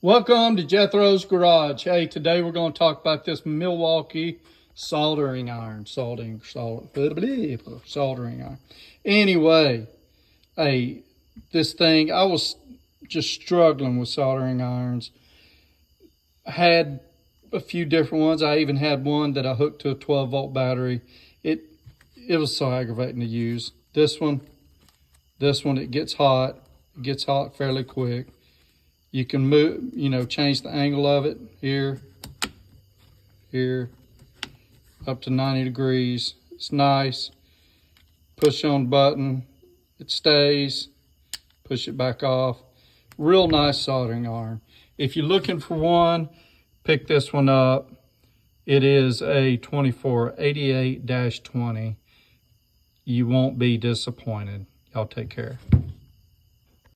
Welcome to Jethro's Garage. Hey, today we're going to talk about this Milwaukee soldering iron. Soldering iron. Anyway, hey, this thing, I was just struggling with soldering irons. I had a few different ones. I even had one that I hooked to a 12-volt battery. It was so aggravating to use. This one, it gets hot. It gets hot fairly quick. You can move, change the angle of it here, up to 90 degrees. It's nice. Push on button, it stays. Push it back off. Real nice soldering iron. If you're looking for one, pick this one up. It is a 2488-20. You won't be disappointed. Y'all take care.